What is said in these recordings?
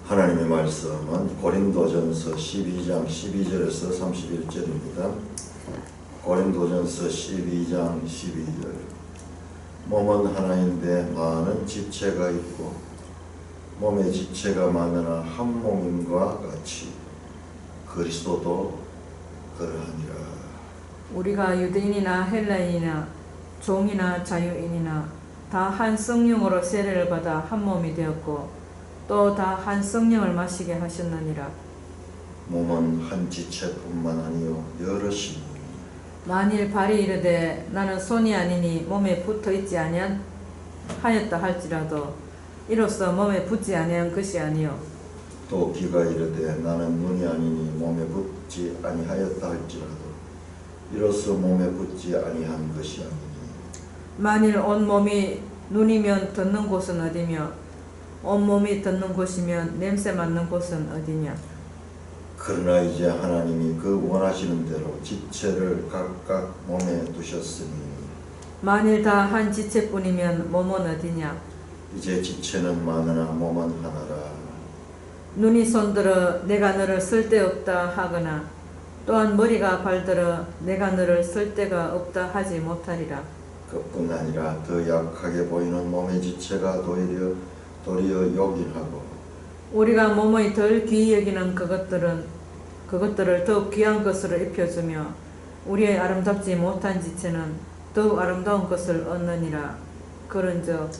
하나님의 말씀은 고린도전서 12장 12절에서 31절입니다. 고린도전서 12장 12절. 몸은 하나인데 많은 지체가 있고 몸의 지체가 많으나 한 몸임과 같이 그리스도도 그러하니라. 우리가 유대인이나 헬라인이나 종이나 자유인이나 다 한 성령으로 세례를 받아 한 몸이 되었고 또 다 한 성령을 마시게 하셨느니라. 몸은 한 지체뿐만 아니요 여럿이니 만일 발이 이르되 나는 손이 아니니 몸에 붙어 있지 아니하였다 할지라도 이로써 몸에 붙지 아니한 것이 아니요 또 귀가 이르되 나는 눈이 아니니 몸에 붙지 아니하였다 할지라도 이로써 몸에 붙지 아니한 것이 아니니 만일 온 몸이 눈이면 듣는 곳은 어디며 온 몸이 듣는 곳이면 냄새 맡는 곳은 어디냐. 그러나 이제 하나님이 그 원하시는 대로 지체를 각각 몸에 두셨으니 만일 다 한 지체뿐이면 몸은 어디냐. 이제 지체는 많으나 몸은 하나라. 눈이 손들어 내가 너를 쓸데없다 하거나 또한 머리가 발들어 내가 너를 쓸데가 없다 하지 못하리라. 그뿐 아니라 더 약하게 보이는 몸의 지체가 도리어 요긴하고 우리가 몸의 덜 귀히 여기는 그것들을 더욱 귀한 것으로 입혀주며 우리의 아름답지 못한 지체는 더욱 아름다운 것을 얻느니라. 그런즉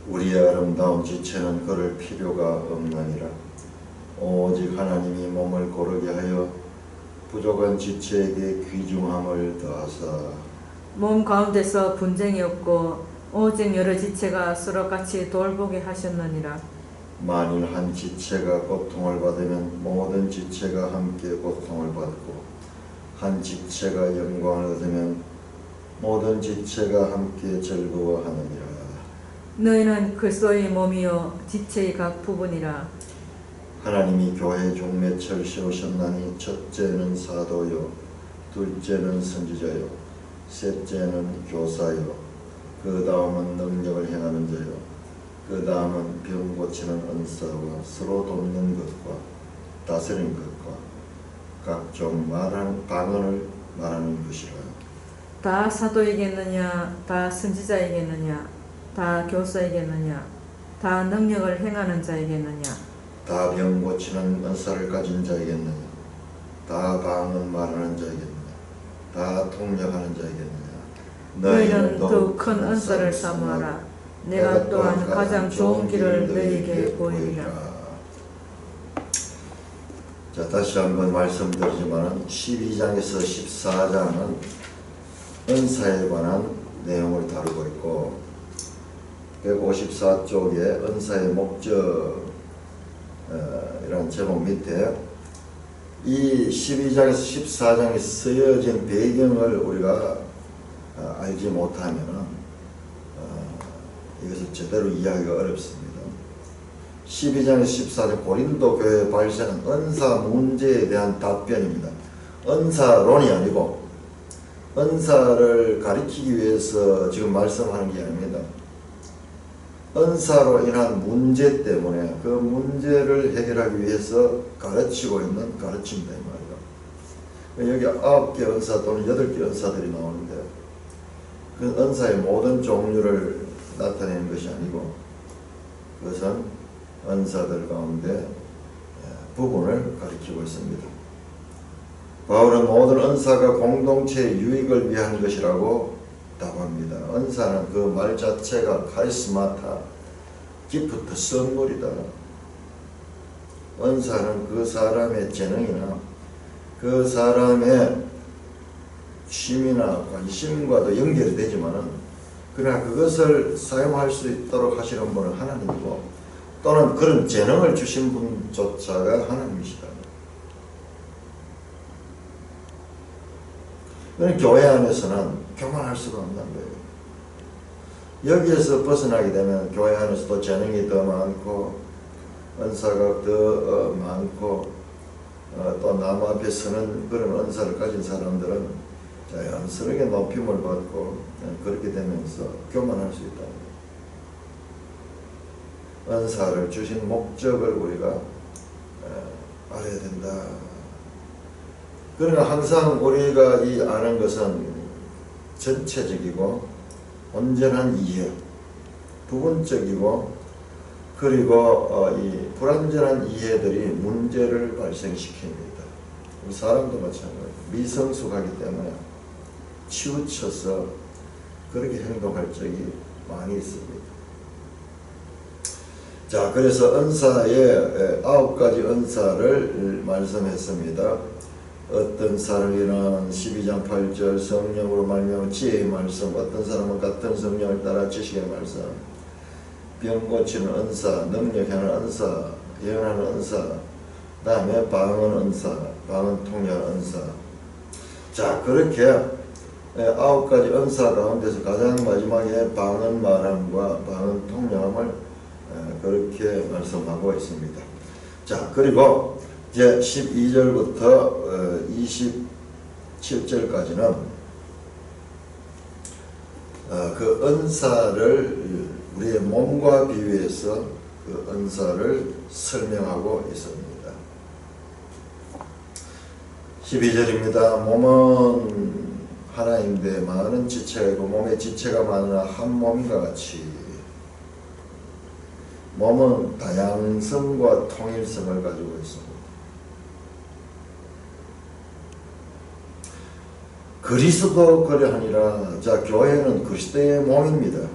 우리의 아름다운 지체는 그럴 필요가 없느니라. 오직 하나님이 몸을 고르게 하여 부족한 지체에게 귀중함을 더하사 몸 가운데서 분쟁이 없고 오직 여러 지체가 서로 같이 돌보게 하셨느니라. 만일 한 지체가 고통을 받으면 모든 지체가 함께 고통을 받고 한 지체가 영광을 얻으면 모든 지체가 함께 즐거워하느니라. 너희는 그리스도의 몸이요 지체의 각 부분이라. 하나님이 교회 종매철 세우셨나니 첫째는 사도요 둘째는 선지자요 셋째는 교사요 그 다음은 능력을 행하는 자요 그 다음은 병 고치는 은사와 서로 돕는 것과 다스리는 것과 각종 방언을 말하는 것이라. 다 사도이겠느냐 다 선지자이겠느냐 다 교사이겠느냐 다 능력을 행하는 자이겠느냐 다 병 고치는 은사를 가진 자이겠느냐 다 방언 말하는 자이겠느냐 다 통역하는 자이겠느냐. 너희는 더욱 큰 은사를 사모하라. 내가 또한 가장 좋은 길을 너희에게 보이리라. 자, 다시 한번 말씀드리지만 12장에서 14장은 은사에 관한 내용을 다루고 있고 154쪽에 은사의 목적 이런 제목 밑에 이 12장에서 14장에 쓰여진 배경을 우리가 알지 못하면 이것을 제대로 이해하기가 어렵습니다. 12장에서 14장 고린도 교회에 발생한 은사 문제에 대한 답변입니다. 은사론이 아니고 은사를 가리키기 위해서 지금 말씀하는 게 아닙니다. 은사로 인한 문제 때문에 그 문제를 해결하기 위해서 가르치고 있는 가르침이다 이 말이에요. 여기 9개 은사 또는 8개 은사들이 나오는데 그 은사의 모든 종류를 나타내는 것이 아니고 그것은 은사들 가운데 부분을 가리키고 있습니다. 바울은 모든 은사가 공동체의 유익을 위한 것이라고 답합니다. 은사는 그 말 자체가 카리스마타, 기프트, 선물이다. 은사는 그 사람의 재능이나 그 사람의 취미나 관심과도 연결이 되지만은 그러나 그것을 사용할 수 있도록 하시는 분은 하나님이고 또는 그런 재능을 주신 분조차가 하나님이시다. 교회 안에서는 교만할 수가 없는 거예요. 여기에서 벗어나게 되면 교회 안에서도 재능이 더 많고 은사가 더 많고 또 남 앞에 서는 그런 은사를 가진 사람들은 자연스럽게 높임을 받고 그렇게 되면서 교만할 수 있다. 은사를 주신 목적을 우리가 알아야 된다. 그러나 항상 우리가 이 아는 것은 전체적이고 온전한 이해, 부분적이고 그리고 이 불완전한 이해들이 문제를 발생시킵니다. 우리 사람도 마찬가지예요. 미성숙하기 때문에 치우쳐서 그렇게 행동할 적이 많이 있습니다. 자, 그래서 은사의 9가지 은사를 말씀했습니다. 어떤 사람이는 12장 8절 성령으로 말미암아 지혜의 말씀, 어떤 사람은 같은 성령을 따라 지식의 말씀, 병 고치는 은사, 능력하는 은사, 예언하는 은사, 그 다음에 방언 은사, 방언 통역하는 은사. 자, 그렇게 9가지 은사 가운데서 가장 마지막에 방언 말함과 방언 통역함을 그렇게 말씀하고 있습니다. 자, 그리고 이제 12절부터 27절까지는 그 은사를 우리의 몸과 비유해서 그 은사를 설명하고 있습니다. 12절입니다. 몸은 하나인데 많은 지체가 있고 몸에 지체가 많으나 한 몸과 같이 몸은 다양성과 통일성을 가지고 있습니다. 그리스도 그러하니라. 자, 교회는 그리스도의 몸입니다.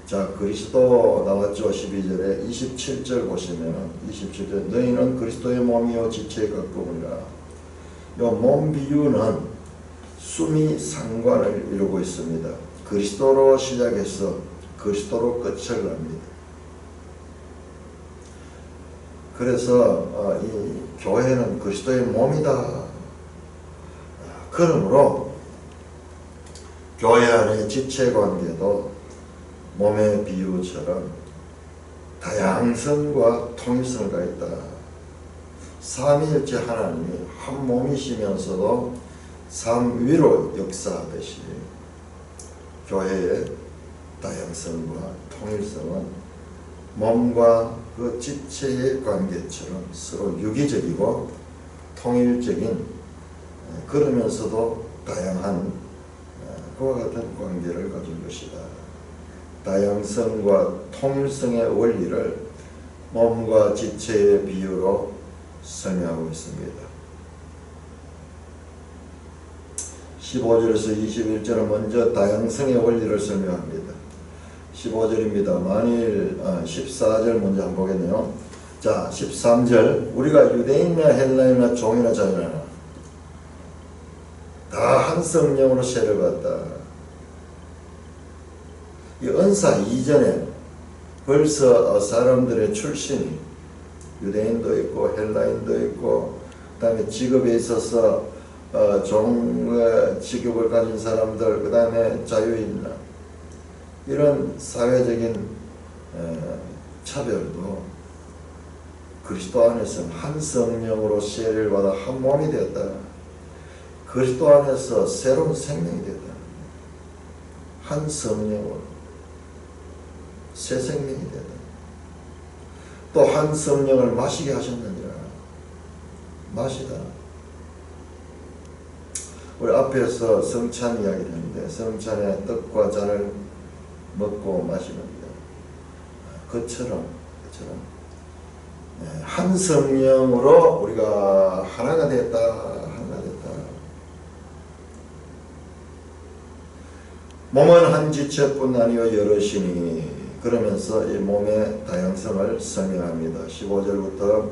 자, 그리스도 나왔죠. 12절에 27절 보시면 27절 너희는 그리스도의 몸이요 지체의 각부니라. 요 몸 비유는 수미 상관을 이루고 있습니다. 그리스도로 시작해서 그리스도로 끝을 납니다. 그래서 이 교회는 그리스도의 몸이다. 그러므로 교회 안의 지체관계도 몸의 비유처럼 다양성과 통일성을 가했다. 삼위일체 하나님이 한 몸이시면서도 삼위로 역사하듯이 교회의 다양성과 통일성은 몸과 그 지체의 관계처럼 서로 유기적이고 통일적인 그러면서도 다양한 그와 같은 관계를 가진 것이다. 다양성과 통일성의 원리를 몸과 지체의 비유로 설명하고 있습니다. 15절에서 21절은 먼저 다양성의 원리를 설명합니다. 15절입니다. 만일 14절 먼저 한번 보겠네요. 자, 13절 우리가 유대인이나 헬라인이나 종이나 자유나 다 한 성령으로 세를 받다. 이 은사 이전에 벌써 사람들의 출신이 유대인도 있고 헬라인도 있고 그 다음에 직업에 있어서 종 직업을 가진 사람들 그 다음에 자유인 이런 사회적인 차별도 그리스도 안에서는 한 성령으로 세례를 받아 한 몸이 되었다. 그리스도 안에서 새로운 생명이 되었다. 한 성령으로 새 생명이 되었다. 또 한 성령을 마시게 하셨느니라. 마시다. 우리 앞에서 성찬 이야기를 했는데 성찬에 떡과 잔을 먹고 마시는 것처럼 한 성령으로 우리가 하나가 됐다. 하나가 됐다. 몸은 한 지체뿐 아니요 여럿이니 그러면서 이 몸의 다양성을 설명합니다. 15절부터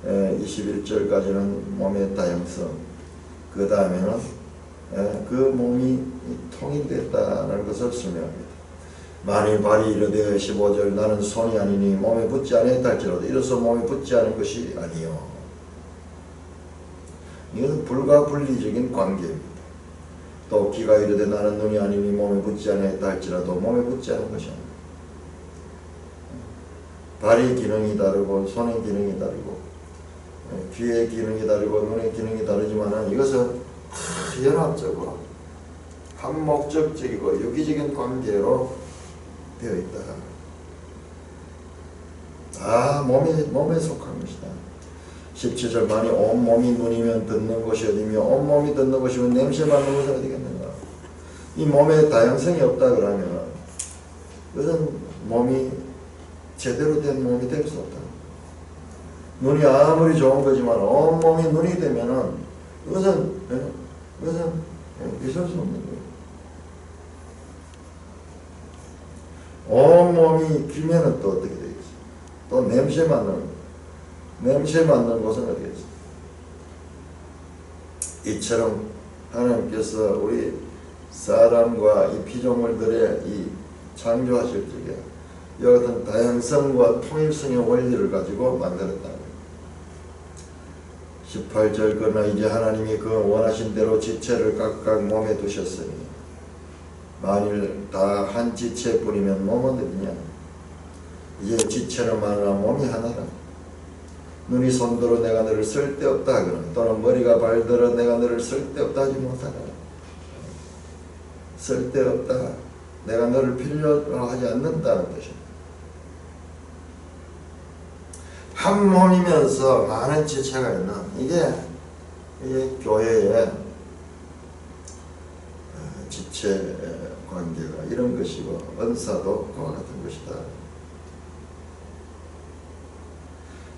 21절까지는 몸의 다양성 그 다음에는 그 몸이 통일됐다는 것을 설명합니다. 만일 발이 이르되 15절 나는 손이 아니니 몸에 붙지 아니했다 할지라도 이로써 몸에 붙지 않은 것이 아니요. 이것은 불가분리적인 관계입니다. 또 귀가 이르되 나는 눈이 아니니 몸에 붙지 아니했다 할지라도 몸에 붙지 않은 것이 아니요. 발의 기능이 다르고 손의 기능이 다르고 귀의 기능이 다르고 눈의 기능이 다르지만 이것은 연합적으로 한 목적적이고 유기적인 관계로 되어 있다. 다 몸에 속한 것이다. 17절 만이 온몸이 눈이면 듣는 것이 어디며 온몸이 듣는 것이면 냄새 맡는 것은 어디겠는가. 이 몸에 다양성이 없다 그러면 그것은 몸이 제대로 된 몸이 될 수 없다. 눈이 아무리 좋은 거지만 온몸이 눈이 되면은 그것은 있을 수 없는 거예요. 온몸이 귀면은 또 어떻게 되겠어요? 또 냄새 맡는 것은 어떻게 되겠어요? 이처럼 하나님께서 우리 사람과 이 피조물들의 이 창조하실 적에 이와 같은 다양성과 통일성의 원리를 가지고 만들었다. 18절 그러나 이제 하나님이 그 원하신 대로 지체를 각각 몸에 두셨으니 만일 다 한 지체뿐이면 몸은 어디냐. 이제 지체는 많으나 몸이 하나라. 눈이 손들어 내가 너를 쓸데없다 하거나 또는 머리가 발들어 내가 너를 쓸데없다 하지 못하라. 쓸데없다. 내가 너를 필요로 하지 않는다는 뜻입니다. 한 몸이면서 많은 지체가 있는 이게 교회의 지체 관계가 이런 것이고 은사도 그와 같은 것이다.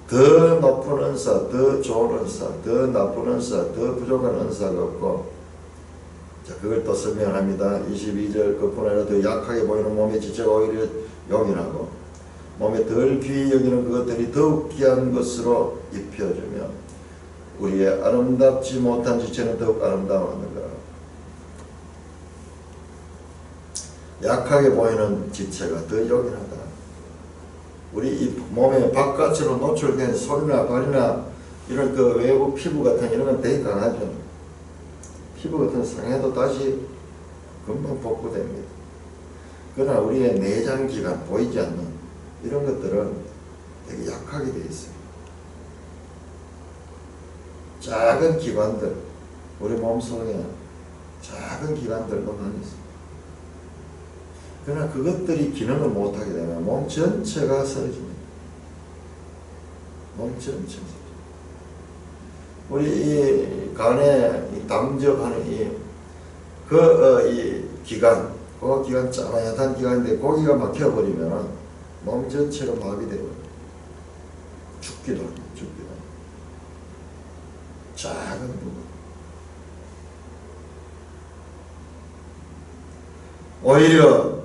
더 높은 은사, 더 좋은 은사, 더 나쁜 은사, 더 부족한 은사가 없고 자 그걸 또 설명합니다. 22절 그뿐 아니라 더 약하게 보이는 몸의 지체가 오히려 용인하고 몸에 덜 귀히 여기는 그것들이 더욱 귀한 것으로 입혀주며 우리의 아름답지 못한 지체는 더욱 아름다워하는가. 약하게 보이는 지체가 더 요긴하다. 우리 이 몸의 바깥으로 노출된 손이나 발이나 이런 그 외부 피부 같은 이런 건 되게 강하죠. 피부 같은 상해도 다시 금방 복구됩니다. 그러나 우리의 내장기관 보이지 않는 이런 것들은 되게 약하게 되어 있어요. 작은 기관들, 우리 몸속에 작은 기관들도 많이 있어요. 그러나 그것들이 기능을 못하게 되면 몸 전체가 쓰러집니다. 몸 전체가 쓰러집니다. 우리 이 간에 이 담적하는 이 기관, 그 기관 짜마약한 기관인데 고기가 막혀버리면 몸 전체가 마비되고 죽기도 합니다. 작은 부분. 오히려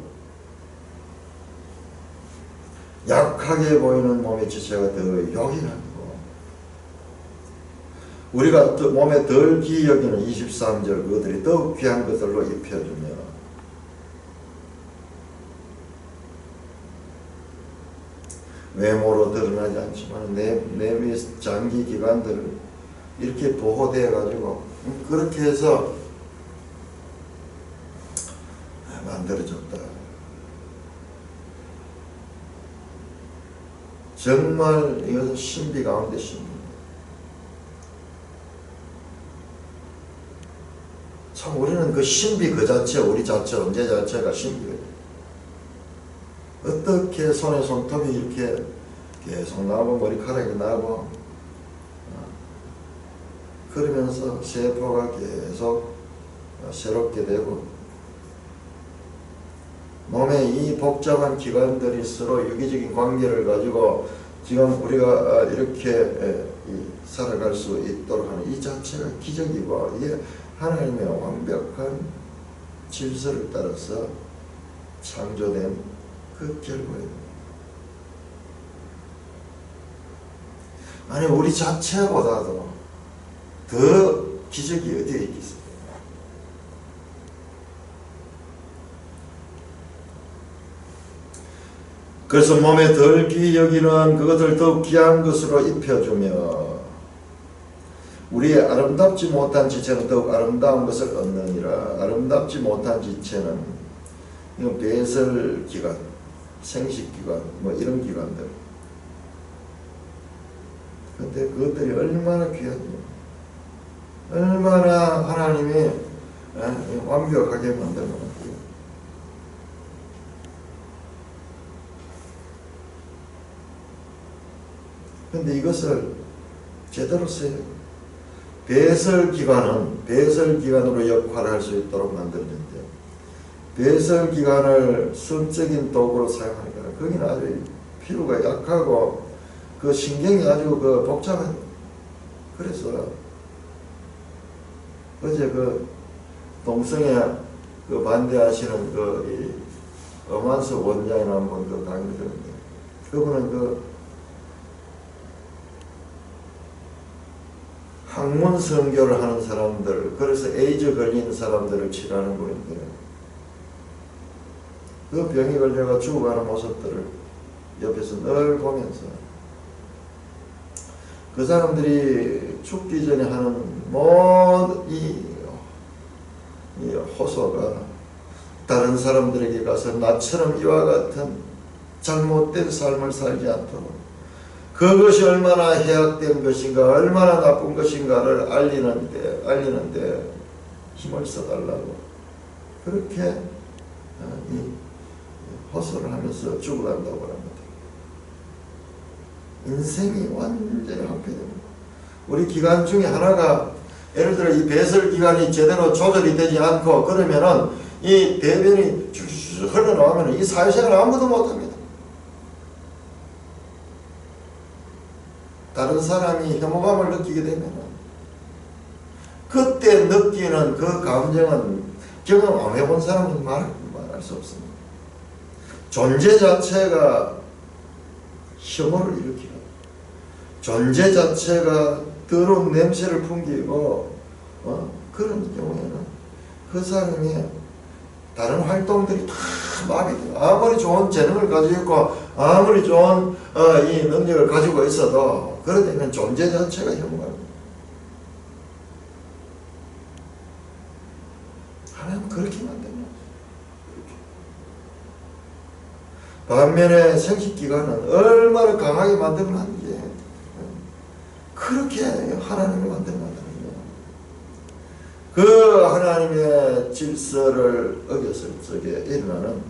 약하게 보이는 몸의 지체가 더 요긴하고 우리가 몸에 덜 귀히 여기는 23절 그것들이 더욱 귀한 것들로 입혀주며 외모로 드러나지 않지만 내 장기 기관들을 이렇게 보호되어 가지고 그렇게 해서 만들어졌다. 정말 이것은 신비 가운데 신비. 참 우리는 그 신비 그 자체, 우리 자체, 언제 자체가 신비예요. 어떻게 손에 손톱이 이렇게 계속 나고 머리카락이 나고 그러면서 세포가 계속 새롭게 되고 몸의 이 복잡한 기관들이 서로 유기적인 관계를 가지고 지금 우리가 이렇게 살아갈 수 있도록 하는 이 자체가 기적이고 이게 하나님의 완벽한 질서를 따라서 창조된 그 결과입니다. 아니 우리 자체보다도 더 기적이 어디에 있겠어요? 그래서 몸에 덜 귀히 여기는 그것을 더욱 귀한 것으로 입혀주며 우리의 아름답지 못한 지체는 더욱 아름다운 것을 얻느니라. 아름답지 못한 지체는 이건 배설기관, 생식기관 뭐 이런 기관들. 근데 그것들이 얼마나 귀하죠. 얼마나 하나님이 완벽하게 만들어 놓았어요. 근데 이것을 제대로 써요. 배설기관으로 역할을 할 수 있도록 만들었는데 배설기관을 성적인 도구로 사용하니까 거기는 아주 피부가 약하고 그 신경이 아주 그 복잡한. 그래서 어제 그 동성애 그 반대하시는 그 이 엄한수 원장이 한번 그 강의를 들었는데 그분은 그 학문 선교를 하는 사람들, 그래서 에이즈 걸린 사람들을 치료하는 분인데 그 병이 걸려가 죽어가는 모습들을 옆에서 늘 보면서 그 사람들이 죽기 전에 하는 모든 이 호소가 다른 사람들에게 가서 나처럼 이와 같은 잘못된 삶을 살지 않도록 그것이 얼마나 해악된 것인가 얼마나 나쁜 것인가를 알리는데 힘을 써달라고 그렇게 이 호소를 하면서 죽어간다고 합니다. 인생이 완전히 황폐됩니다. 우리 기관 중에 하나가 예를 들어 이 배설기관이 제대로 조절이 되지 않고 그러면은 이 대변이 줄줄 흘러나오면 이 사회생활 아무도 못합니다. 다른 사람이 혐오감을 느끼게 되면 그때 느끼는 그 감정은 경험 안 해본 사람은 말할 수 없습니다. 존재 자체가 혐오를 일으키고 존재 자체가 더러운 냄새를 풍기고 그런 경우에는 그 사람의 다른 활동들이 다 마비돼요. 아무리 좋은 재능을 가지고 있고 아무리 좋은 이 능력을 가지고 있어도 그러면 존재 자체가 혐오합니다. 하나님은 그렇게 만듭니다. 반면에 생식기관은 얼마나 강하게 만들어놨는지 그렇게 하나님을 만들어놨다는 거예요. 그 하나님의 질서를 어겼을 적에 일어나는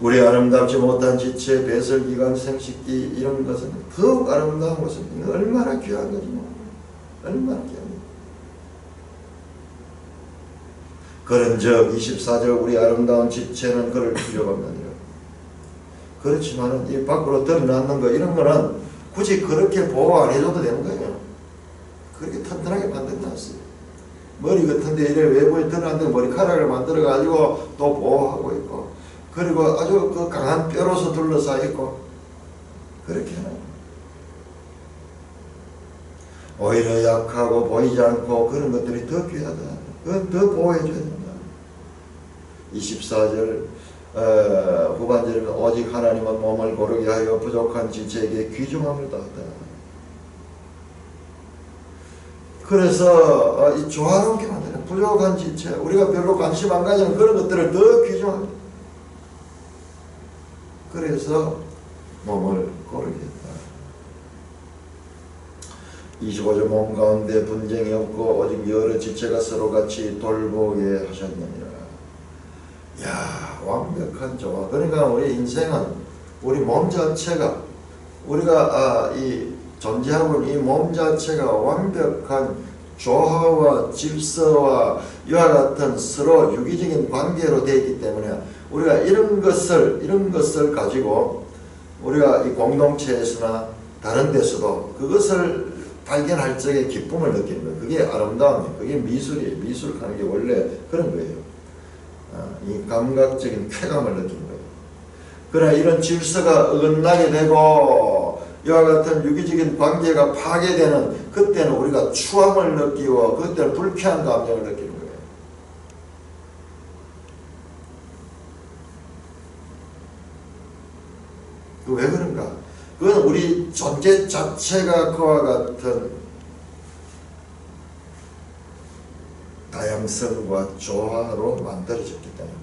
우리 아름답지 못한 지체, 배설기관, 생식기 이런 것은 더욱 아름다운 것은 얼마나 귀한 거지 뭐. 얼마나 귀합니다. 그런즉 24절 우리 아름다운 지체는 그를 필요가 없느니라. 그렇지만은 이 밖으로 드러나는 거 이런 거는 굳이 그렇게 보호 안 해줘도 되는 거예요. 그렇게 튼튼하게 만들어놨어요. 머리 같은데 이래 외부에 드러났는데 머리카락을 만들어 가지고 또 보호하고 있고 그리고 아주 그 강한 뼈로서 둘러싸여 있고 그렇게 해놔요. 오히려 약하고 보이지 않고 그런 것들이 더 귀하다. 그건 더 보호해줘야 된다. 24절 후반절에 오직 하나님은 몸을 고르게 하여 부족한 지체에게 귀중함을 더하다. 그래서 이 조화롭게 만드는 부족한 지체, 우리가 별로 관심 안 가지는 그런 것들을 더 귀중합니다. 그래서 몸을 고르게 했다. 25절 몸 가운데 분쟁이 없고 오직 여러 지체가 서로 같이 돌보게 하셨느니라. 야, 완벽한 조화. 그러니까 우리 인생은 우리 몸 자체가 우리가 이 존재하고 있는 이 몸 자체가 완벽한 조화와 질서와 이와 같은 서로 유기적인 관계로 되어 있기 때문에 우리가 이런 것을 가지고 우리가 이 공동체에서나 다른 데서도 그것을 발견할 적에 기쁨을 느끼는 거예요. 그게 아름다움이에요. 그게 미술이에요. 미술하는 게 원래 그런 거예요. 이 감각적인 쾌감을 느끼는 거예요. 그러나 이런 질서가 어긋나게 되고 이와 같은 유기적인 관계가 파괴되는 그때는 우리가 추함을 느끼고 그때는 불쾌한 감정을 느끼는 거예요. 왜 그런가? 그건 우리 존재 자체가 그와 같은 다양성과 조화로 만들어졌기 때문에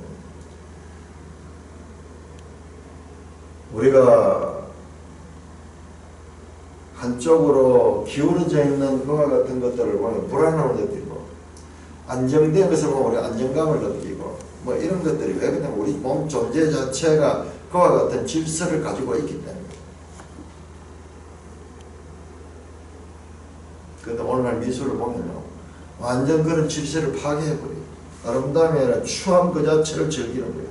우리가 한쪽으로 기울어져 있는 그와 같은 것들을 보면 불안함을 느끼고 안정된 것을 보면 우리 안정감을 느끼고 뭐 이런 것들이 왜 그러냐면 우리 몸 존재 자체가 그와 같은 질서를 가지고 있기 때문에. 그런데 오늘날 미술을 보면요 완전 그런 질서를 파괴해버려요. 아름다움이 아니라 추함 그 자체를 즐기는 거예요.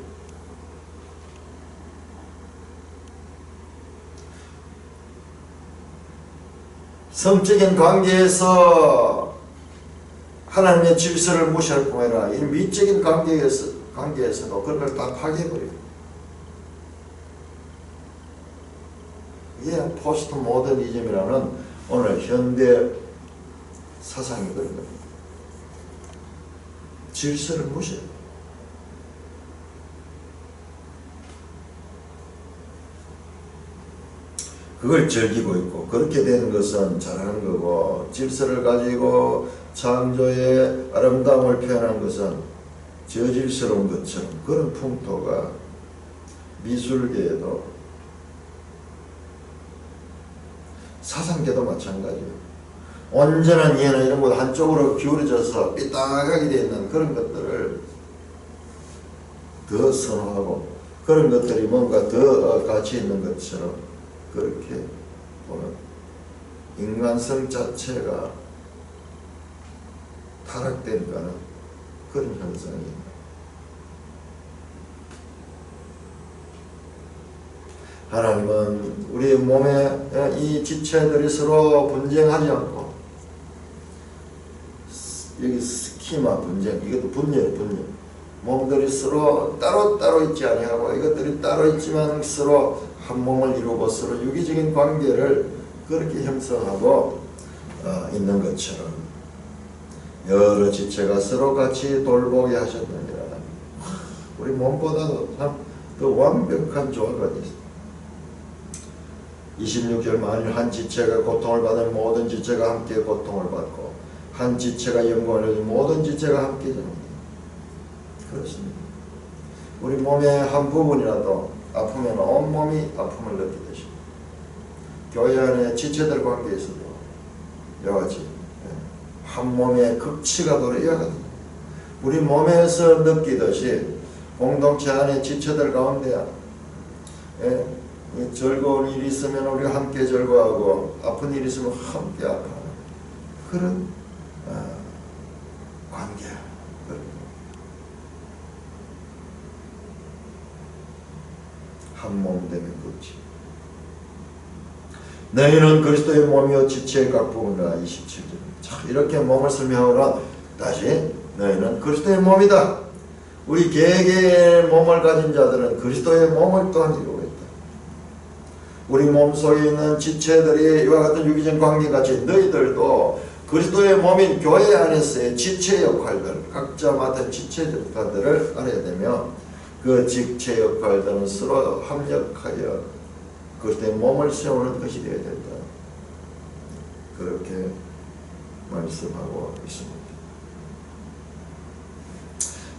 성적인 관계에서 하나님의 질서를 무시할 뿐 아니라 이 미적인 관계에서도 그런 걸 다 파괴해버려요. 이게 포스트 모더니즘이라는 오늘 현대 사상이 그런 겁니다. 질서를 무시해요. 그걸 즐기고 있고 그렇게 되는 것은 잘하는 거고 질서를 가지고 창조의 아름다움을 표현하는 것은 저질스러운 것처럼 그런 풍토가 미술계에도 사상계도 마찬가지예요. 온전한 이해나 이런 것 한쪽으로 기울어져서 삐딱하게 되어 있는 그런 것들을 더 선호하고 그런 것들이 뭔가 더 가치 있는 것처럼 그렇게 보는 인간성 자체가 타락된다는 그런 현상입니다. 하나님은 우리 몸에 이 지체들이 서로 분쟁하지 않고 여기 스키마 분쟁 이것도 분열 몸들이 서로 따로 있지 아니하고 이것들이 따로 있지만 서로 한 몸을 이루고 서로 유기적인 관계를 그렇게 형성하고 있는 것처럼 여러 지체가 서로 같이 돌보게 하셨느니라. 우리 몸보다도 참 더 완벽한 조화가 있습니다. 26절 만일 한 지체가 고통을 받으면 모든 지체가 함께 고통을 받고 한 지체가 영광을 얻으면 모든 지체가 함께 됩니다. 그렇습니다. 우리 몸의 한 부분이라도 아프면 온몸이 아픔을 느끼듯이 교회 안에 지체들 관계에서도 이와 같이 한 몸의 극치가 바로 이와 같습니다. 우리 몸에서 느끼듯이 공동체 안에 지체들 가운데 즐거운 일이 있으면 우리가 함께 즐거워하고 아픈 일이 있으면 함께 아파하는 그런 관계. 한 몸 되면 그렇지. 너희는 그리스도의 몸이요 지체의 각 부분이라. 27절. 자, 이렇게 몸을 설명하거나 다시 너희는 그리스도의 몸이다. 우리 개개의 몸을 가진 자들은 그리스도의 몸을 또한 이루고 있다. 우리 몸속에 있는 지체들이 이와 같은 유기적 관계같이 너희들도 그리스도의 몸인 교회 안에서의 지체 역할들, 각자 맡은 지체 역할들을 알아야 되며 그 지체 역할들은 서로 합력하여 그리스도의 몸을 세우는 것이 되어야 된다. 그렇게 말씀하고 있습니다.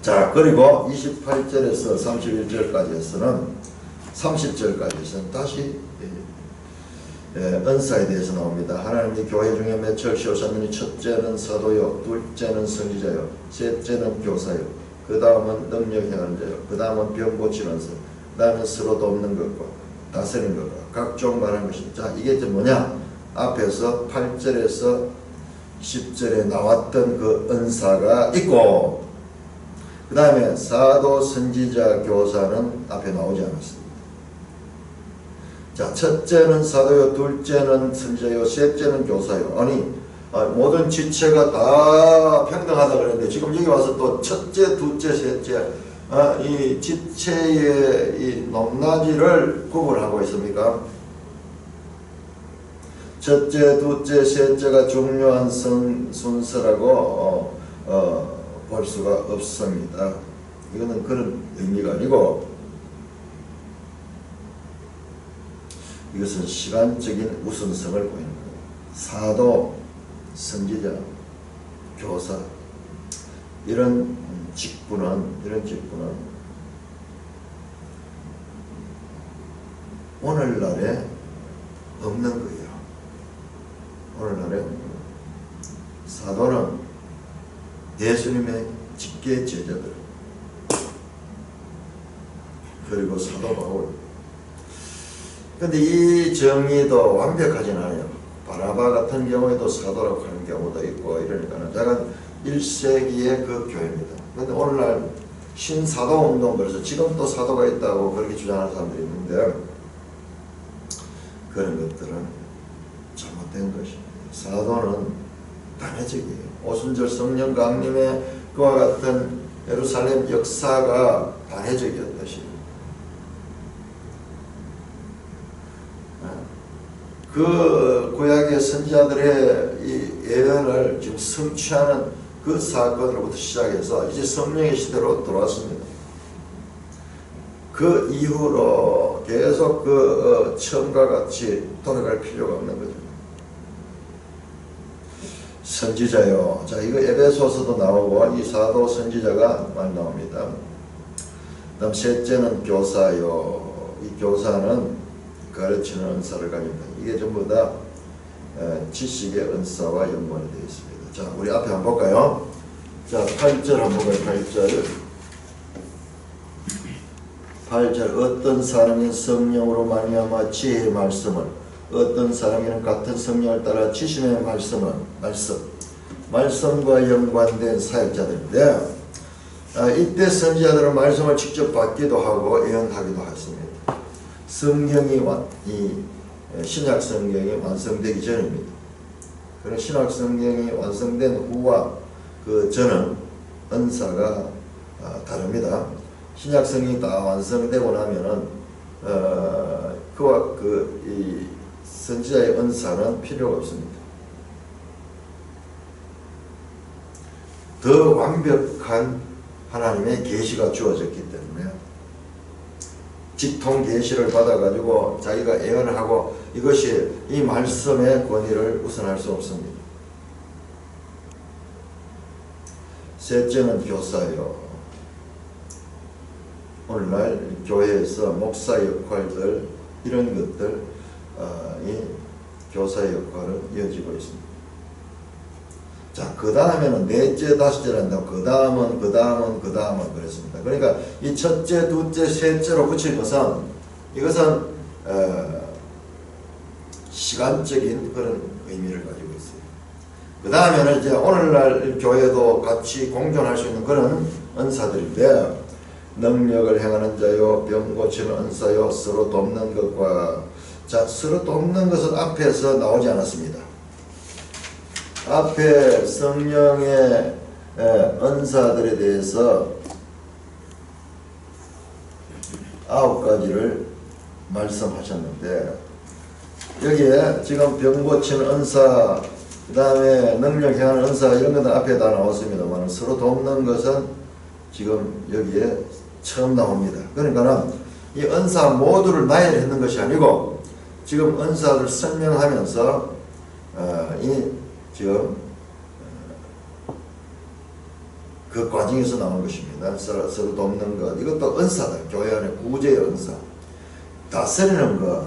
자, 그리고 28절에서 31절까지에서는 30절까지에서는 다시 은사에 대해서 나옵니다. 하나님이 교회 중에 몇을 씌우셨느니 첫째는 사도요, 둘째는 선지자요, 셋째는 교사요, 그 다음은 능력 행하는 자요, 그 다음은 병 고치는 사, 그 다음은 서로 돕는 것과 다스리는 것과 각종 말하는 것입니다. 자, 이게 뭐냐? 앞에서 8절에서 10절에 나왔던 그 은사가 있고 그 다음에 사도, 선지자, 교사는 앞에 나오지 않았습니다. 자, 첫째는 사도요, 둘째는 선지자요, 셋째는 교사요. 아니, 모든 지체가 다 평등하다 그랬는데 지금 여기 와서 또 첫째, 둘째, 셋째 이 지체의 이 높낮이를 구분하고 있습니까? 첫째, 둘째, 셋째가 중요한 순서라고 볼 수가 없습니다. 이거는 그런 의미가 아니고 이것은 시간적인 우선성을 보이는 거예요. 사도, 선지자, 교사 이런 직분은 오늘날에 없는 거예요. 오늘날에 사도는 예수님의 직계 제자들, 그리고 사도 바울. 근데 이 정의도 완벽하진 않아요. 바나바 같은 경우에도 사도라고 하는 경우도 있고 이러니까는 약간 1세기의 그 교회입니다. 근데 오늘날 신사도 운동, 그래서 지금 또 사도가 있다고 그렇게 주장하는 사람들이 있는데 그런 것들은 잘못된 것입니다. 사도는 단회적이에요. 오순절 성령 강림의 그와 같은 예루살렘 역사가 단회적이었듯이 그 구약의 선지자들의 이 예언을 지금 성취하는 그 사건으로부터 시작해서 이제 성령의 시대로 들어왔습니다. 그 이후로 계속 그 처음과 같이 돌아갈 필요가 없는 거죠. 선지자요. 자, 이거 에베소서도 나오고 이 사도 선지자가 많이 나옵니다. 다음 셋째는 교사요. 이 교사는 가르치는 은사를 가집니다. 이게 전부 다 지식의 은사와 연관이 되어 있습니다. 자, 우리 앞에 한번 볼까요? 자, 8절 한번 볼까요? 8절 어떤 사람이 성령으로 말미암아 지혜의 말씀을, 어떤 사람에는 같은 성령을 따라 지심의 말씀과 연관된 사역자들인데, 이때 선지자들은 말씀을 직접 받기도 하고 예언하기도 했습니다. 성경이 신약 성경이 완성되기 전입니다. 그런 신약 성경이 완성된 후와 그 전은 은사가 다릅니다. 신약 성경이 다 완성되고 나면은 그와 이 선지자의 은사는 필요가 없습니다. 더 완벽한 하나님의 계시가 주어졌기 때문에 직통 계시를 받아가지고 자기가 예언을 하고 이것이 이 말씀의 권위를 우선할 수 없습니다. 셋째는 교사요. 오늘날 교회에서 목사 역할들 이런 것들 이 교사 역할은 이어지고 있습니다. 자, 그 다음에는 넷째, 다섯째를 한다고 그 다음은 그랬습니다. 그러니까 이 첫째, 둘째, 셋째로 붙인 것은 이것은 시간적인 그런 의미를 가지고 있어요. 그 다음에는 이제 오늘날 교회도 같이 공존할 수 있는 그런 은사들인데 능력을 행하는 자요, 병 고치는 은사요, 서로 돕는 것과 자, 서로 돕는 것은 앞에서 나오지 않았습니다. 앞에 성령의 은사들에 대해서 9가지를 말씀하셨는데 여기에 지금 병 고치는 은사, 그 다음에 능력 행하는 은사 이런 것은 앞에 다 나왔습니다만 서로 돕는 것은 지금 여기에 처음 나옵니다. 그러니까 이 은사 모두를 나열했는 것이 아니고 지금 은사를 설명하면서 지금 그 과정에서 나온 것입니다. 서로 돕는 것 이것도 은사다. 교회 안에 구제의 은사. 다스리는 것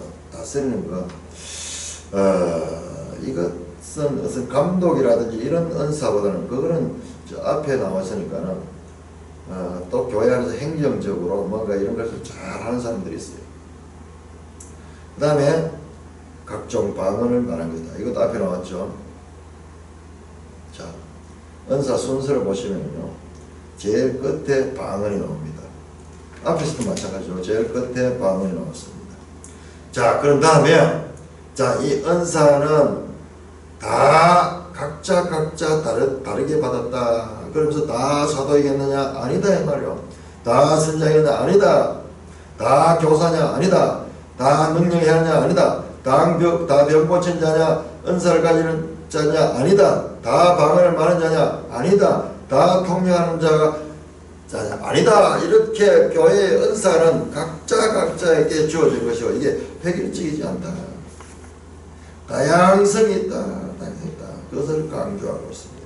이것은 무슨 감독이라든지 이런 은사보다는 그거는 저 앞에 나왔으니까는 또 교회 안에서 행정적으로 뭔가 이런 것을 잘 하는 사람들이 있어요. 그 다음에 각종 방언을 말한 거다. 이것도 앞에 나왔죠. 자, 은사 순서를 보시면요. 제일 끝에 방언이 나옵니다. 앞에서도 마찬가지로 제일 끝에 방언이 나왔습니다. 자, 그런 다음에 자, 이 은사는 다 각자 다르게 받았다. 그러면서 다 사도이겠느냐? 아니다 이 말이요. 다 선장이냐? 아니다. 다 교사냐? 아니다. 다 능력이하냐? 아니다. 다 병 고친 자냐? 은사를 가지는 자냐? 아니다. 다 방언을 말하는 자냐? 아니다. 다 통역하는 자가 자냐? 아니다. 이렇게 교회의 은사는 각자에게 주어진 것이고 이게 획일적이지 않다. 다양성이 있다. 그것을 강조하고 있습니다.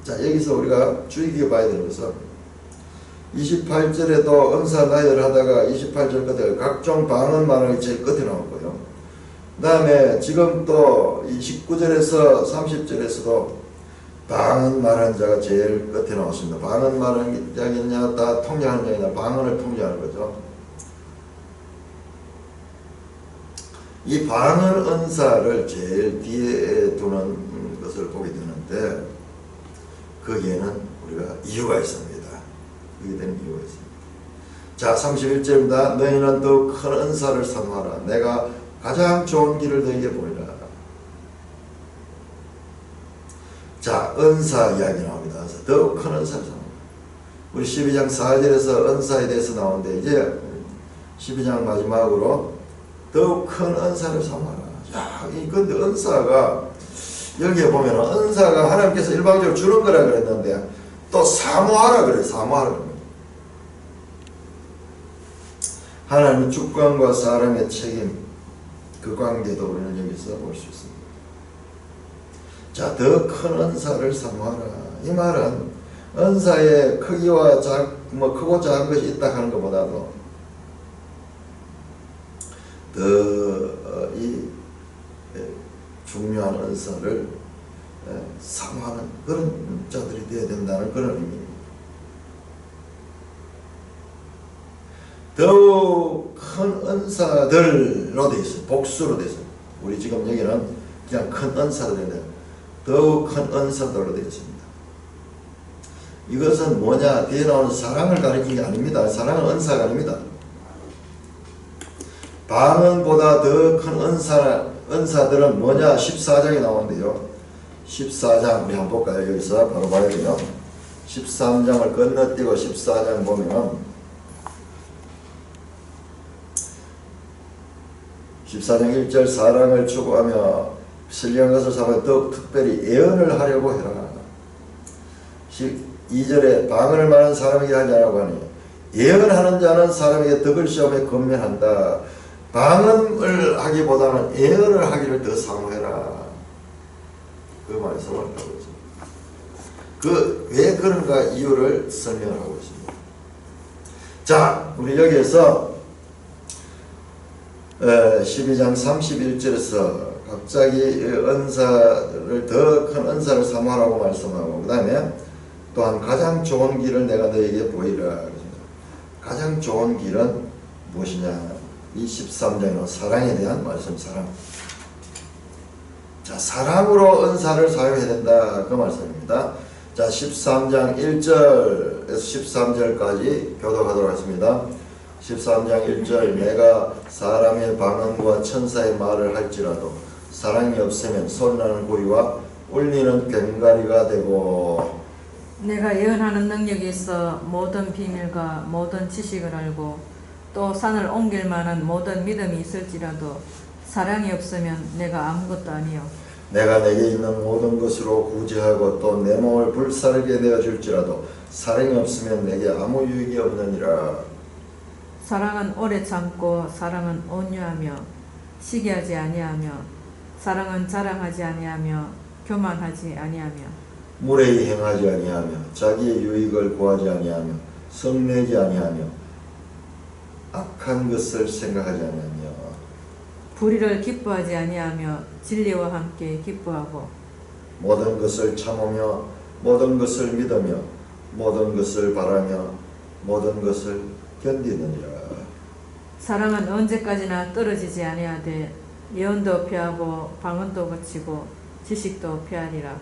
자, 여기서 우리가 주의 깊게 봐야 되는 것은 28절에도 은사 나열을 하다가 28절 끝에 각종 방언 말하기 제일 끝에 나오고요. 그 다음에 지금 또 29절에서 30절에서도 방언 말하는 자가 제일 끝에 나왔습니다. 방언 말하는 자겠냐, 다 통제하는 자냐, 방언을 통제하는 거죠. 이 방언 은사를 제일 뒤에 두는 것을 보게 되는데 거기에는 우리가 이유가 있습니다. 그게 된 이유가 있습니다. 자, 31절입니다. 너희는 더 큰 은사를 사모하라. 내가 가장 좋은 길을 너희에게 보이라. 자, 은사 이야기 나옵니다. 더 큰 은사를 사모하라. 우리 12장 4절에서 은사에 대해서 나오는데 이제 12장 마지막으로 더욱 큰 은사를 사모하라. 야, 근데 은사가 여기에 보면 은사가 하나님께서 일방적으로 주는 거라 그랬는데 또 사모하라 그래. 사모하라 그래. 하나님의 주권과 사람의 책임, 그 관계도 우리는 여기서 볼 수 있습니다. 자, 더 큰 은사를 사모하라. 이 말은 은사의 크기와 크고 작은 것이 있다 하는 것보다도 더 이 중요한 은사를 사모하는 그런 자들이 되어야 된다는 그런 의미입니다. 더욱 큰 은사들로 되어 있어요. 복수로 되어 있어요. 우리 지금 여기는 그냥 큰 은사들인데 더욱 큰 은사들로 되어 있습니다. 이것은 뭐냐? 뒤에 나오는 사랑을 가리키는 게 아닙니다. 사랑은 은사가 아닙니다. 방언보다 더 큰 은사들은 뭐냐? 14장에 나오는데요. 14장 우리 한번 볼까요? 여기서 바로 봐야 돼요. 13장을 건너뛰고 14장 보면 14장 1절 사랑을 추구하며 신령한 것을 삼아 더욱 특별히 예언을 하려고 해라. 2절에 방언을 말하는 사람에게 하지 않으라고 하니 예언하는 자는 사람에게 덕을 시험에 건면한다. 방언을 하기보다는 예언을 하기를 더 사모해라. 그 말에서 말하고 있습니다. 왜 그런가 이유를 설명하고 있습니다. 자, 우리 여기에서 12장 31절에서 갑자기 은사를 더 큰 은사를 사모하라고 말씀하고 그 다음에 또한 가장 좋은 길을 내가 너에게 보이라. 가장 좋은 길은 무엇이냐? 이 13장은 사랑에 대한 말씀, 사랑. 자, 사랑으로 은사를 사용해야 된다. 그 말씀입니다. 자, 13장 1절에서 13절까지 교독하도록 하겠습니다. 13장 1절 내가 사람의 방언과 천사의 말을 할지라도 사랑이 없으면 소리나는 고리와 울리는 꽹과리가 되고 내가 예언하는 능력이 있어 모든 비밀과 모든 지식을 알고 또 산을 옮길 만한 모든 믿음이 있을지라도 사랑이 없으면 내가 아무것도 아니요. 내가 내게 있는 모든 것으로 구제하고 또 내 몸을 불사르게 되어 줄지라도 사랑이 없으면 내게 아무 유익이 없느니라. 사랑은 오래 참고 사랑은 온유하며 시기하지 아니하며 사랑은 자랑하지 아니하며 교만하지 아니하며 무례히 행하지 아니하며 자기의 유익을 구하지 아니하며 성내지 아니하며 악한 것을 생각하지 아니하며 불의를 기뻐하지 아니하며 진리와 함께 기뻐하고 모든 것을 참으며 모든 것을 믿으며 모든 것을 바라며 모든 것을 견디느니라. 사랑은 언제까지나 떨어지지 아니하되 예언도 피하고 방언도 거치고 지식도 피하리라.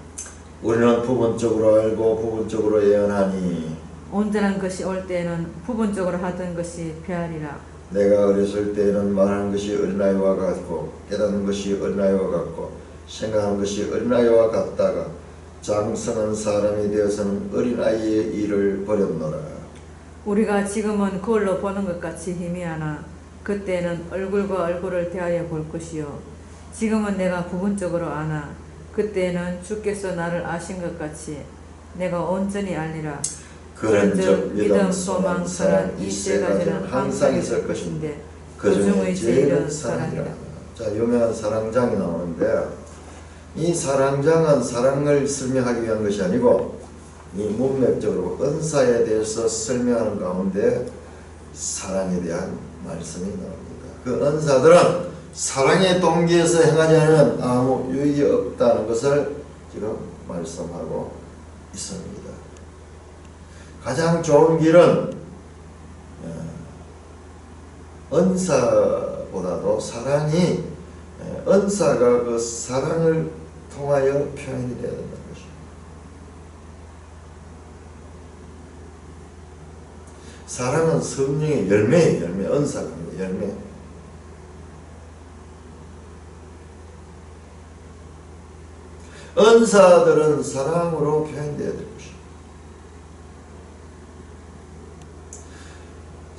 우리는 부분적으로 알고 부분적으로 예언하니 온전한 것이 올 때에는 부분적으로 하던 것이 피하리라. 내가 어렸을 때에는 말하는 것이 어린아이와 같고 깨닫는 것이 어린아이와 같고 생각하는 것이 어린아이와 같다가 장성한 사람이 되어서는 어린아이의 일을 버렸노라. 우리가 지금은 거울로 보는 것 같이 희미하나 그때는 얼굴과 얼굴을 대하여 볼 것이요 지금은 내가 부분적으로 아나 그때는 주께서 나를 아신 것 같이 내가 온전히 알리라. 그런즉 믿음, 소망, 사랑 이 세 가지는 항상 있을 것인데 그 중의 제일은 사랑이라. 자, 유명한 사랑장이 나오는데 이 사랑장은 사랑을 설명하기 위한 것이 아니고 이 문맥적으로 은사에 대해서 설명하는 가운데 사랑에 대한 말씀이 나옵니다. 그 은사들은 사랑의 동기에서 행하지 않으면 아무 유익이 없다는 것을 지금 말씀하고 있습니다. 가장 좋은 길은 은사보다도 사랑이, 은사가 그 사랑을 통하여 표현이 되어야 된다는 것입니다. 사랑은 성령의 열매예요. 열매. 은사가 열매. 은사들은 사랑으로 표현되어야 될 것입니다.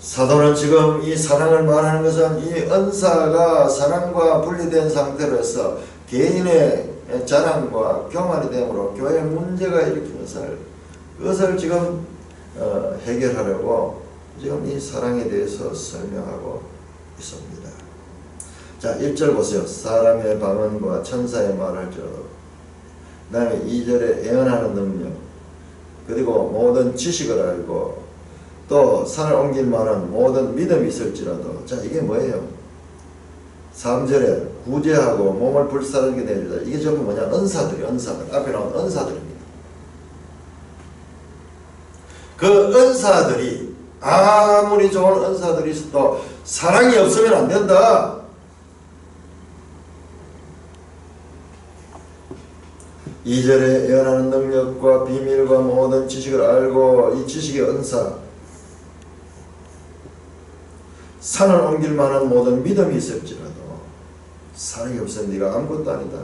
사도는 지금 이 사랑을 말하는 것은 이 은사가 사랑과 분리된 상태로서 개인의 자랑과 교만이 되므로 교회에 문제가 일으키는 그것을 지금 해결하려고 지금 이 사랑에 대해서 설명하고 있습니다. 자, 1절 보세요. 사람의 방언과 천사의 말할지라도, 그 다음에 2절에 예언하는 능력, 그리고 모든 지식을 알고 또 산을 옮길 만한 모든 믿음이 있을지라도. 자, 이게 뭐예요? 3절에 구제하고 몸을 불사르게 내주다. 이게 전부 뭐냐? 은사들이, 은사들. 앞에 나온 은사들입니다. 그 은사들이 아무리 좋은 은사들이 있어도 사랑이 없으면 안 된다. 2절에 예언하는 능력과 비밀과 모든 지식을 알고, 이 지식의 은사, 산을 옮길 만한 모든 믿음이 있을지라도 사랑이 없으면 네가 아무것도 아니다.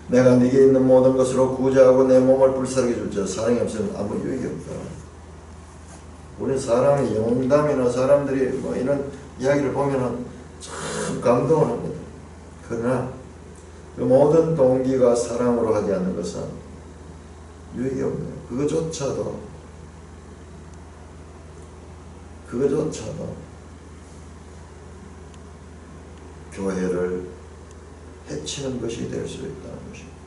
내가 네게 있는 모든 것으로 구제하고 내 몸을 불사르게 줄지라. 사랑이 없으면 아무 유익이 없다. 우리 사람의 영담이나 사람들이 뭐 이런 이야기를 보면은 참 감동을 합니다. 그러나 그 모든 동기가 사랑으로 하지 않는 것은 유익이 없네요. 그거조차도 교회를 해치는 것이 될 수 있다는 것입니다.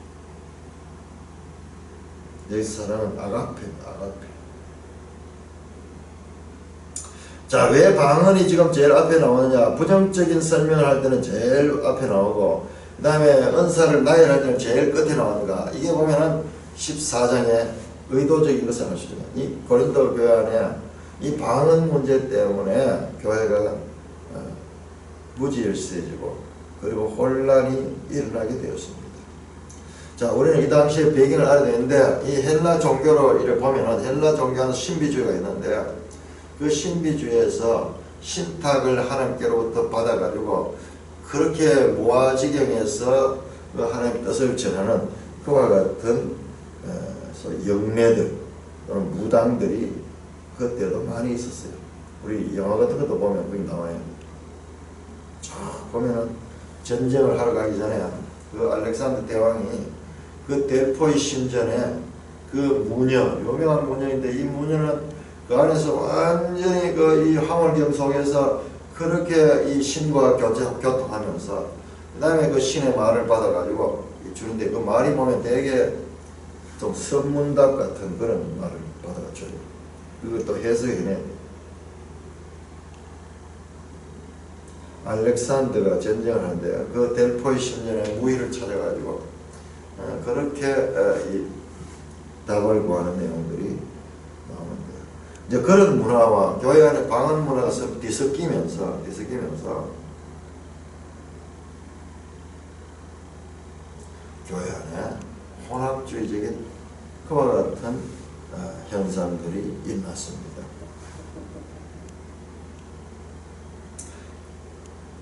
여기서 사랑은 아가페입니다. 아가페. 자, 왜 방언이 지금 제일 앞에 나오느냐? 부정적인 설명을 할 때는 제일 앞에 나오고, 그 다음에 은사를 나열할 때는 제일 끝에 나오는가? 이게 보면은 14장에 의도적인 것을 할 수 있어요. 이 고린도 교회 안에 이 방언 문제 때문에 교회가 무질서해지고 그리고 혼란이 일어나게 되었습니다. 자, 우리는 이 당시에 배경을 알아야 되는데, 이 헬라 종교로 이렇게 보면은 헬라 종교는 신비주의가 있는데, 그 신비주의에서 신탁을 하나님께로부터 받아가지고 그렇게 무아지경에서 그 하나님의 뜻을 전하는 그와 같은 영매들 또는 무당들이 그때도 많이 있었어요. 우리 영화 같은 것도 보면 거기 나와요. 쫙 보면은 전쟁을 하러 가기 전에 그 알렉산더 대왕이 그 델포이 신전에 그 무녀, 유명한 무녀인데, 이 무녀는 그 안에서 완전히 그 이 황홀경 속에서 그렇게 이 신과 교통하면서 그 다음에 그 신의 말을 받아가지고 주는데, 그 말이 보면 되게 좀 선문답 같은 그런 말을 받아줘요. 그것도 해석해내. 알렉산더가 전쟁을 하는데 그 델포이 신전의 무희를 찾아가지고 그렇게 이 답을 구하는 내용들이 나오는데, 이제 그런 문화와 교회 안에 방언 문화가 뒤섞이면서 교회 안에 혼합주의적인 그와 같은 현상들이 일어났습니다.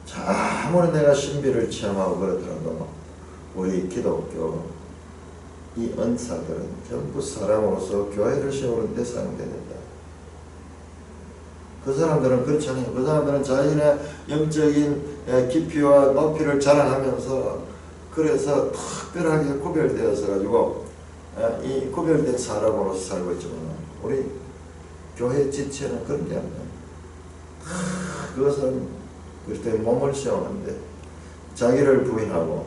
자, 아무리 내가 신비를 체험하고 그러더라도 우리 기독교 이 은사들은 전부 사람으로서 교회를 세우는 데 사용됩니다. 그 사람들은 그렇지 않아요. 그 사람들은 자신의 영적인 깊이와 높이를 자랑하면서 그래서 특별하게 구별되어서 가지고 이 구별된 사람으로서 살고 있지만, 우리 교회 지체는 그런 게 아니에요. 그것은 그리스도의 몸을 세우는데 자기를 부인하고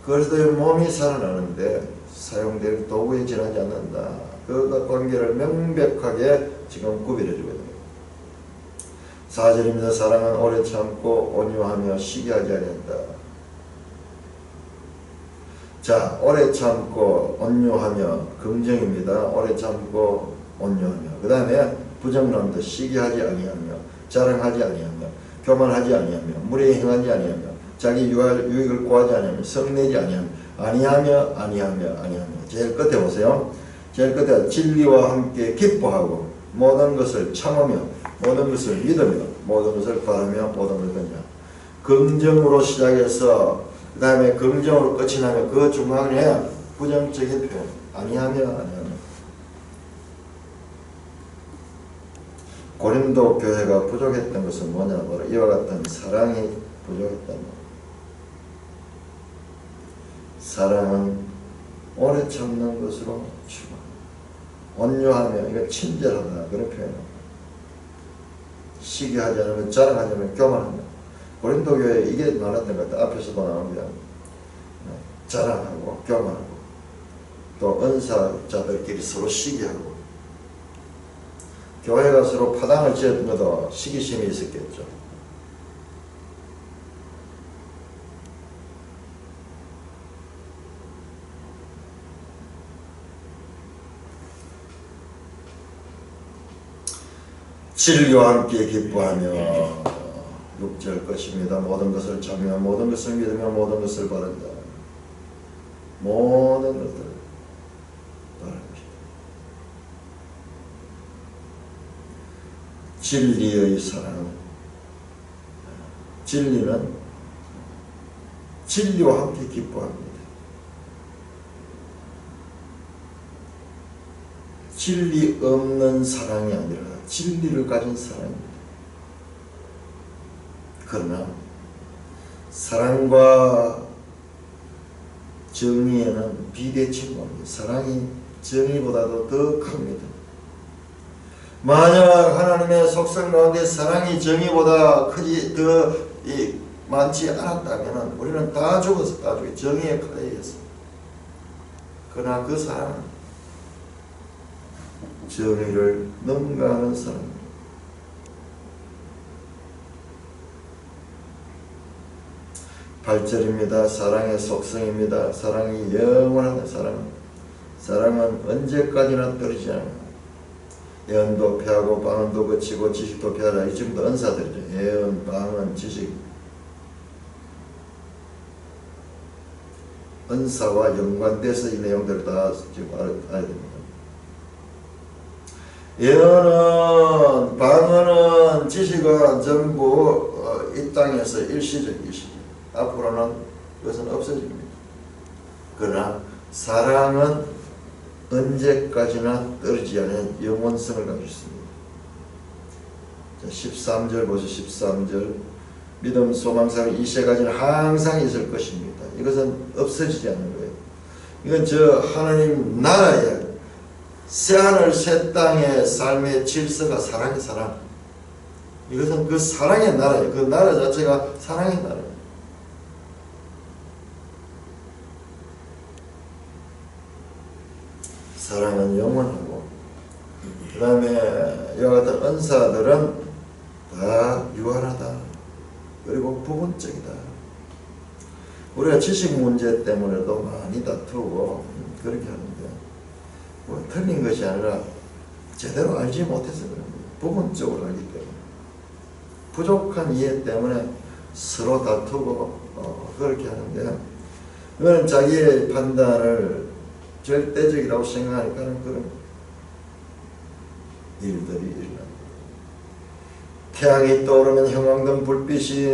그리스도의 몸이 살아나는데 사용될 도구에 지나지 않는다. 그 관계를 명백하게 지금 구별해주고 있는 거예요. 4절입니다. 사랑은 오래 참고 온유하며 시기하지 아니한다. 자, 오래 참고 온유하며 긍정입니다. 오래 참고 온유하며. 그 다음에 부정론도 시기하지 아니하며 자랑하지 아니하며 교만하지 아니하며 무례히 행하지 아니하며 자기 유익을 구하지 아니하며 성내지 아니하며 제일 끝에 보세요. 제일 끝에 진리와 함께 기뻐하고 모든 것을 참으며 모든 것을 믿으며 모든 것을 바라며 모든 것을 던져. 긍정으로 시작해서 그 다음에 긍정으로 끝이 나면 그 중간에 부정적인 표현 아니하며 고린도 교회가 부족했던 것은 뭐냐? 바로 이와 같은 사랑이 부족했다. 사랑은 오래 참는 것으로 추구한다. 온유하며 이거 친절하다 그런 표현입니다. 시기하지 않으면 자랑하지 않으면 교만하며 고린도 교회에 이게 많았던 것 같아요. 앞에서도 나옵니다. 자랑하고 교만하고 또 은사자들끼리 서로 시기하고 교회가 서로 파당을 지었던 것도 시기심이 있었겠죠. 진리와 함께 기뻐하며 6절 것입니다. 모든 것을 참여 모든 것을 믿으며 모든 것을 바른다. 모든 것을 바라는 것이다. 진리의 사랑. 진리는 진리와 함께 기뻐합니다. 진리 없는 사랑이 아니라 진리를 가진 사랑입니다. 그러나 사랑과 정의에는 비대칭입니다. 사랑이 정의보다도 더 큽니다. 만약 하나님의 속성 가운데 사랑이 정의보다 크지 더 많지 않았다면 우리는 다 죽었어. 다 죽었어. 정의의 칼에 의해서. 그러나 그 사랑은 정의를 능가하는 사랑입니다. (8절입니다) 사랑의 속성입니다. 사랑이 영원하다. 사랑은 언제까지나 떨어지지 않아요. 예언도 패하고 방언도 거치고 지식도 패하라. 이 지금도 은사들이죠. 예언, 방언, 지식. 은사와 연관돼서 이 내용들을 다 지금 알아야 됩니다. 예언은, 방언은, 지식은 전부 이 땅에서 일시적. 앞으로는 그것은 없어집니다. 그러나 사랑은 언제까지나 떨어지지 않은 영원성을 가지고 있습니다. 13절 보세요. 13절 믿음, 소망, 사랑 이 세 가지는 항상 있을 것입니다. 이것은 없어지지 않는 거예요. 이건 저 하나님 나라의 새하늘 새 땅의 삶의 질서가 사랑의 사랑. 이것은 그 사랑의 나라예요. 그 나라 자체가 사랑의 나라예요. 사랑은 영원하고 그 다음에 이와 같은 은사들은 다 유한하다. 그리고 부분적이다. 우리가 지식 문제 때문에도 많이 다투고 그렇게 하는데 뭐 틀린 것이 아니라 제대로 알지 못해서 그런 거예요. 부분적으로 알기 때문에 부족한 이해 때문에 서로 다투고 그렇게 하는데 이거는 자기의 판단을 절대적이라고 생각하니까 그런 일들이 일어납니다. 태양이 떠오르면 형광등 불빛이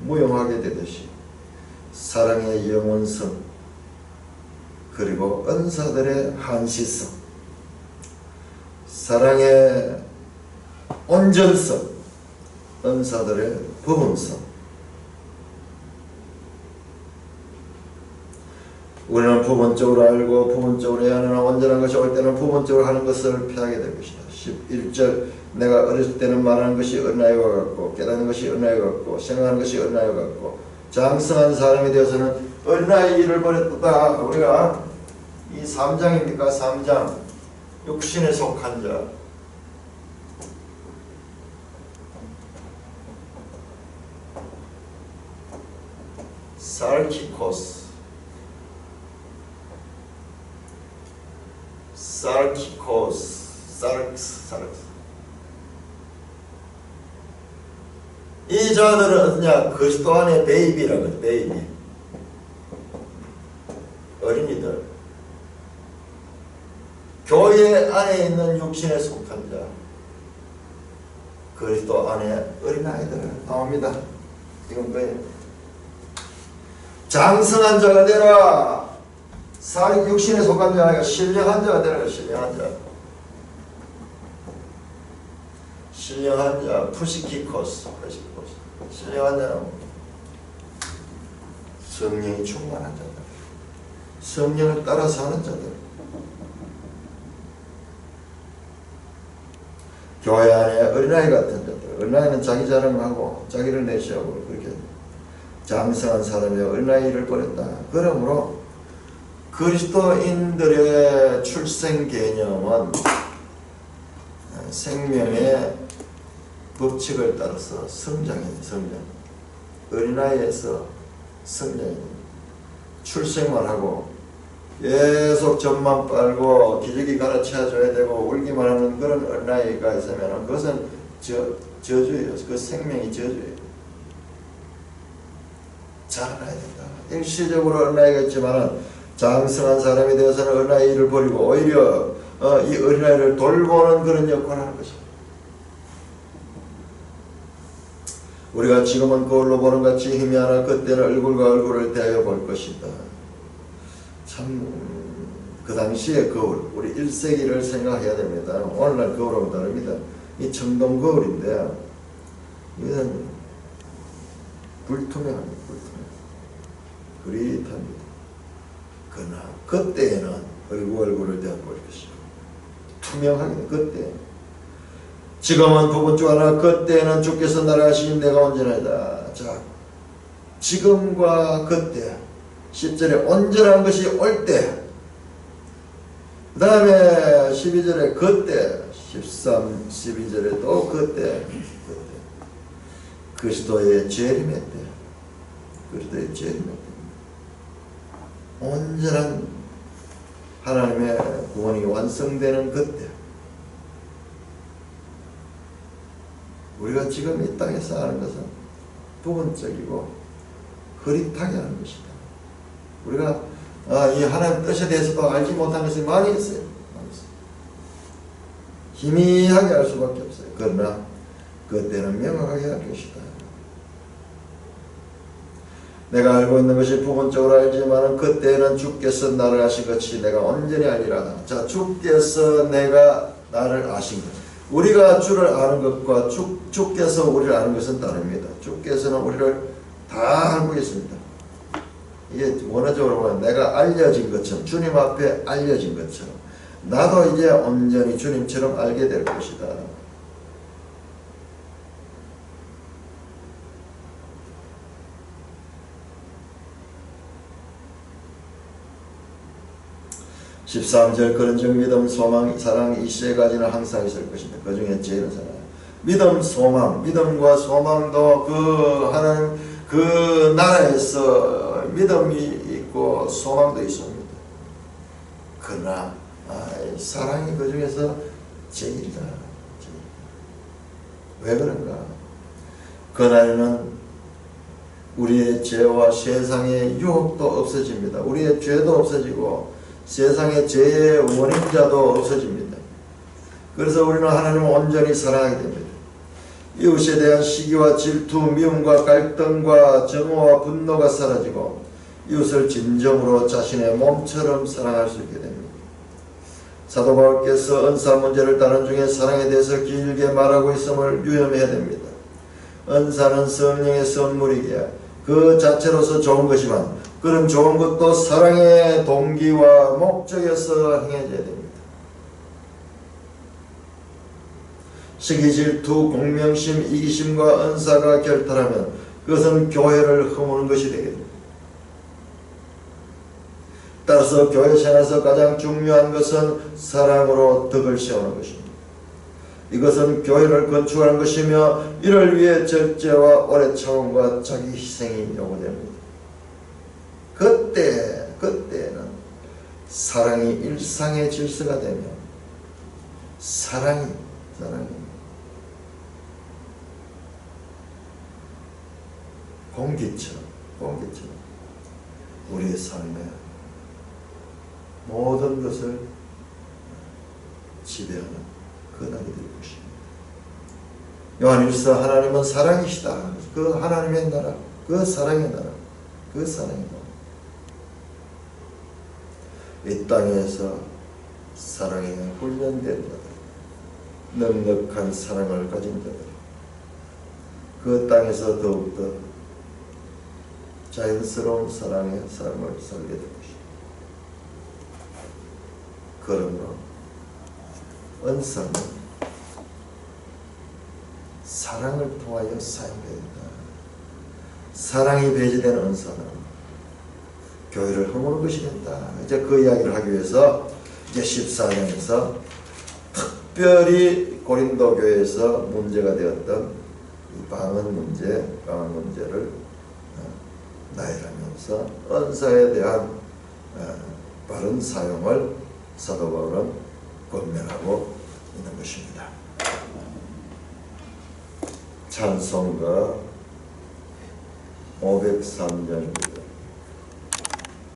무용하게 되듯이 사랑의 영원성 그리고 은사들의 한시성 사랑의 온전성 은사들의 부분성 우리는 부분적으로 알고 부분적으로 해야 하나 온전한 것이 올 때는 부분적으로 하는 것을 피하게 될 것이다. 11절 내가 어렸을 때는 말하는 것이 어린아이와 같고 깨닫는 것이 어린아이와 같고 생각하는 것이 어린아이와 같고 장성한 사람이 되어서는 어린아이 일을 버렸다. 우리가 이 3장입니까? 3장 육신에 속한 자 살키코스 사르크스. 이 자들은 어떠냐? 그리스도 안에 베이비라고 해요. 베이비. 어린이들. 교회 안에 있는 육신에 속한 자. 그리스도 안에 어린아이들 나옵니다. 이건 뭐예요? 장성한 자가 되라. 육신에 속한 자가 아니라 신령한 자가 되라. 신령한 자. 신령한 자, 푸시키코스. 신령한 자는 성령이 충만한 자들. 성령을 따라 사는 자들. 교회 안에 어린아이 같은 자들. 어린아이는 자기 자랑하고 자기를 내세우고 그렇게 장성한 사람이 어린아이를 버렸다. 그러므로 그리스도인들의 출생 개념은 생명의 법칙을 따라서 성장입니다. 성장. 어린아이에서 성장입니다. 출생만 하고 계속 젖만 빨고 기저귀 갈아채워줘야 되고 울기만 하는 그런 어린아이가 있으면 그것은 저주예요. 그 생명이 저주예요. 자라나야 된다. 일시적으로 어린아이가 있지만 장성한 사람이 되어서는 어린아이를 버리고 오히려 이 어린아이를 돌보는 그런 역할을 하는 것입니다. 우리가 지금은 거울로 보는 같이 희미하나 그때는 얼굴과 얼굴을 대하여 볼 것이다. 참 그 당시의 거울, 우리 1세기를 생각해야 됩니다. 오늘날 거울하고 다릅니다. 이 청동 거울인데 이건 불투명합니다. 그릿합니다. 그러나 그때에는 얼굴을 대하여 볼 것이고 투명하게 그때 지금은 부분 중 하나 그때는 주께서 나라하시니 내가 온전하다. 자, 지금과 그때 10절에 온전한 것이 올 때, 그 다음에 12절에 그때, 13, 12절에 또 그때 그리스도의 재림의 때, 그리스도의 재림의 때, 온전한 하나님의 구원이 완성되는 그때, 우리가 지금 이 땅에서 하는 것은 부분적이고 흐릿하게 하는 것이다. 우리가 이 하나님 뜻에 대해서도 알지 못한 것이 많이 있어요. 희미하게 알 수밖에 없어요. 그러나 그때는 명확하게 할 것이다. 내가 알고 있는 것이 부분적으로 알지만 그때는 주께서 나를 아신 것이 내가 온전히 알리라. 자, 주께서 내가 나를 아신 것. 우리가 주를 아는 것과 주께서 우리를 아는 것은 다릅니다. 주께서는 우리를 다 알고 있습니다. 이게 원어적으로 보면 내가 알려진 것처럼, 주님 앞에 알려진 것처럼 나도 이제 온전히 주님처럼 알게 될 것이다. (13절) 그런즉 믿음, 소망, 사랑 이 세 가지는 항상 있을 것입니다. 그 중에 제일은 사랑. 믿음, 소망, 믿음과 소망도 그 하나님 그 나라에서 믿음이 있고 소망도 있습니다. 그러나 사랑이 그 중에서 제일이다. 왜 그런가? 그날에는 우리의 죄와 세상의 유혹도 없어집니다. 우리의 죄도 없어지고 세상의 죄의 원인자도 없어집니다. 그래서 우리는 하나님을 온전히 사랑하게 됩니다. 이웃에 대한 시기와 질투, 미움과 갈등과 정오와 분노가 사라지고 이웃을 진정으로 자신의 몸처럼 사랑할 수 있게 됩니다. 사도 바울께서 은사 문제를 다룬 중에 사랑에 대해서 길게 말하고 있음을 유념해야 됩니다. 은사는 성령의 선물이기에 그 자체로서 좋은 것이지만 그런 좋은 것도 사랑의 동기와 목적에서 행해져야 됩니다. 시기, 질투, 공명심, 이기심과 은사가 결탈하면 그것은 교회를 허무는 것이 되게 됩니다. 따라서 교회 생활에서 가장 중요한 것은 사랑으로 덕을 세우는 것입니다. 이것은 교회를 건축하는 것이며 이를 위해 절제와 오래 참음과 자기 희생이 요구됩니다. 그때는 사랑이 일상의 질서가 되며 사랑이 공기처럼 우리의 삶에 모든 것을 지배하는 그 날이 될 것입니다. 요한일서 하나님은 사랑이시다. 그 하나님의 나라, 그 사랑의 나라, 그 사랑의 나라. 이 땅에서 사랑에 훈련된 자들, 넉넉한 사랑을 가진 자들, 그 땅에서 더욱더 자연스러운 사랑의 삶을 살게 될 것입니다. 그러므로 은사는 사랑을 통하여 사용된다. 사랑이 배제되는 은사는 교회를 허무는 것이 된다. 이제 그 이야기를 하기 위해서 이제 14장에서 특별히 고린도 교회에서 문제가 되었던 이 방언 문제를 나열하면서 은사에 대한 바른 사용을 사도 바울은 권면하고 있는 것입니다. 찬송가 503장입니다.